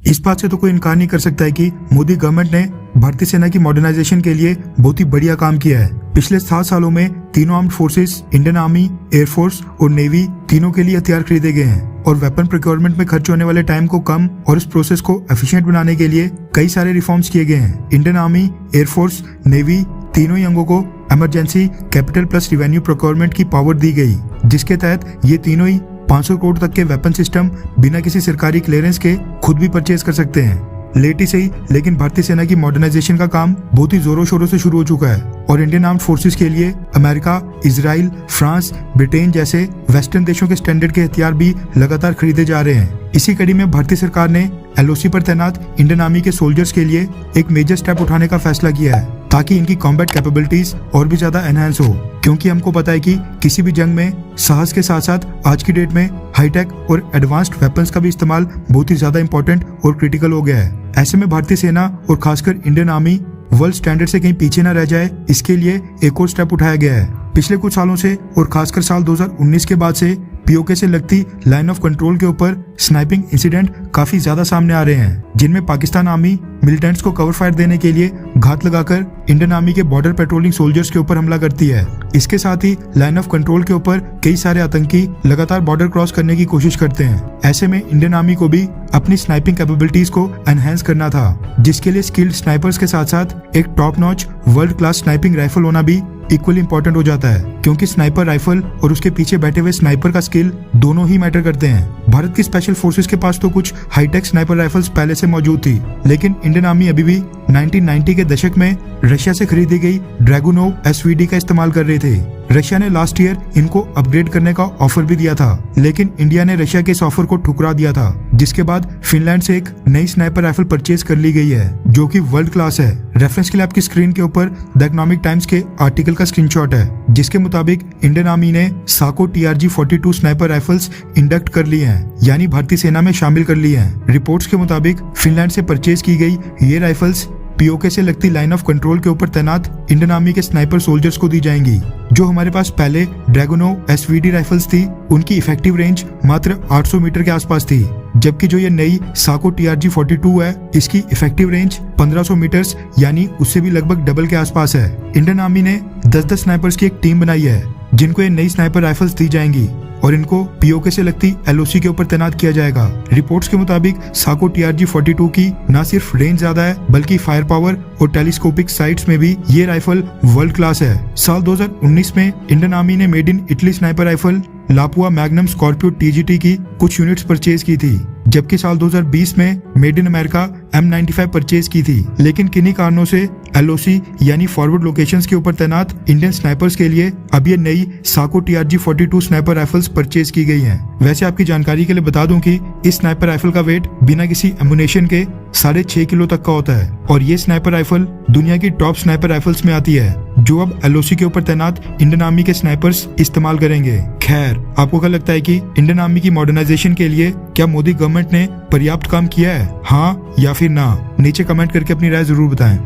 इस बात से तो कोई इनकार नहीं कर सकता है कि मोदी गवर्नमेंट ने भारतीय सेना की मॉडर्नाइजेशन के लिए बहुत ही बढ़िया काम किया है। पिछले 7 सालों में तीनों armed forces, Indian army, air force और नेवी तीनों के लिए हथियार खरीदे गए हैं और वेपन प्रोक्योरमेंट में खर्च होने वाले टाइम को कम और इस प्रोसेस को एफिशिएंट बनाने के लिए कई सारे रिफॉर्म्स किए गए हैं। इंडियन आर्मी, एयरफोर्स, नेवी तीनों ही अंगों को emergency capital plus revenue procurement की पावर दी गई, जिसके तहत ये तीनों ही 500 करोड़ तक के वेपन सिस्टम बिना किसी सरकारी क्लियरेंस के खुद भी परचेज कर सकते हैं। लेट ही सही, लेकिन भारतीय सेना की मॉडर्नाइजेशन का काम बहुत ही जोरों शोरों से शुरू हो चुका है और इंडियन आर्म्ड फोर्सेस के लिए अमेरिका, इजराइल, फ्रांस, ब्रिटेन जैसे वेस्टर्न देशों के स्टैंडर्ड के हथियार भी लगातार खरीदे जा रहे हैं। इसी कड़ी में भारतीय सरकार ने एलओसी पर तैनात इंडियन आर्मी के सोल्जर्स के लिए एक मेजर स्टेप उठाने का फैसला किया है ताकि इनकी कॉम्बैट कैपेबिलिटीज और भी ज्यादा एनहांस हो, क्योंकि हमको पता है कि किसी भी जंग में साहस के साथ साथ आज की डेट में हाईटेक और एडवांस्ड वेपन्स का भी इस्तेमाल बहुत ही ज्यादा इंपॉर्टेंट और क्रिटिकल हो गया है। ऐसे में भारतीय सेना और खासकर इंडियन आर्मी वर्ल्ड स्टैंडर्ड से कहीं पीछे न रह जाए, इसके लिए एक और स्टेप उठाया गया है। पिछले कुछ सालों से और खासकर साल 2019 के बाद से पीओके से लगती लाइन ऑफ कंट्रोल के ऊपर स्नाइपिंग इंसिडेंट काफी ज्यादा सामने आ रहे हैं, जिनमें पाकिस्तान आर्मी मिलिटेंट्स को कवर फायर देने के लिए घात लगाकर इंडियन आर्मी के बॉर्डर पेट्रोलिंग सोल्जर्स के ऊपर हमला करती है। इसके साथ ही लाइन ऑफ कंट्रोल के ऊपर कई सारे आतंकी लगातार बॉर्डर क्रॉस करने की कोशिश करते हैं। ऐसे में इंडियन आर्मी को भी अपनी स्नाइपिंग कैपेबिलिटीज को एनहांस करना था, जिसके लिए स्किल्ड स्नाइपर्स के साथ साथ एक top notch world class sniping rifle होना भी इक्वली इंपॉर्टेंट हो जाता है, क्योंकि स्नाइपर राइफल और उसके पीछे बैठे हुए स्नाइपर का स्किल दोनों ही मैटर करते हैं। भारत की स्पेशल फोर्सेस के पास तो कुछ हाईटेक स्नाइपर राइफल्स पहले से मौजूद थी, लेकिन इंडियन आर्मी अभी भी 1990 के दशक में रशिया से खरीदी गई ड्रैगुनोव एसवीडी का इस्तेमाल कर रहे थे। रशिया ने लास्ट ईयर इनको अपग्रेड करने का ऑफर भी दिया था, लेकिन इंडिया ने रशिया के इस ऑफर को ठुकरा दिया था, जिसके बाद फिनलैंड से एक नई स्नाइपर राइफल परचेज कर ली गई है जो कि वर्ल्ड क्लास है। रेफरेंस के लिए आपकी स्क्रीन के ऊपर द इकोनॉमिक टाइम्स के आर्टिकल का स्क्रीनशॉट है, जिसके मुताबिक इंडियन आर्मी ने साको TRG-42 स्नाइपर राइफल्स इंडक्ट कर ली हैं, यानी भारतीय सेना में शामिल कर ली हैं। रिपोर्ट्स के मुताबिक फिनलैंड से परचेज की गई ये राइफल्स पीओके से लगती लाइन ऑफ कंट्रोल के ऊपर तैनात इंडियन आर्मी के स्नाइपर सोल्जर्स को दी जाएंगी। जो हमारे पास पहले ड्रैगुनोव एसवीडी राइफल्स थी, उनकी इफेक्टिव रेंज मात्र 800 मीटर के आसपास थी, जबकि जो ये नई साको TRG-42 है, इसकी इफेक्टिव रेंज 1500 मीटर्स यानी उससे भी लगभग डबल के आसपास है। इंडियन आर्मी ने 10-10 स्नाइपर्स की एक टीम बनाई है, जिनको ये नई स्नाइपर राइफल्स दी जाएंगी और इनको पीओके से लगती एलओसी के ऊपर तैनात किया जाएगा। रिपोर्ट्स के मुताबिक साको TRG-42 की न सिर्फ रेंज ज्यादा है, बल्कि फायर पावर और टेलीस्कोपिक साइट्स में भी ये राइफल वर्ल्ड क्लास है। साल 2019 में इंडियन आर्मी ने made in Italy sniper rifle Lapua magnum Scorpio TGT की कुछ यूनिट्स परचेज की थी, जबकि साल 2020 में made in America M95 purchase की थी। लेकिन किन्हीं कारणों से एलओसी यानी फॉरवर्ड लोकेशंस के ऊपर तैनात इंडियन स्नाइपर्स के लिए अब ये नई साको TRG-42 स्नाइपर राइफल्स परचेज की गई हैं। वैसे आपकी जानकारी के लिए बता दूं कि इस स्नाइपर राइफल का वेट बिना किसी एमुनेशन के 6.5 किलो तक का होता है और ये स्नाइपर राइफल दुनिया की टॉप स्नाइपर राइफल्स में आती है, जो अब एलओसी के ऊपर तैनात इंडियन आर्मी के स्नाइपर्स इस्तेमाल करेंगे। खैर, आपको क्या लगता है कि इंडियन आर्मी की मॉडर्नाइजेशन के लिए क्या मोदी गवर्नमेंट ने पर्याप्त काम किया है? हाँ या फिर ना? नीचे कमेंट करके अपनी राय जरूर बताएं।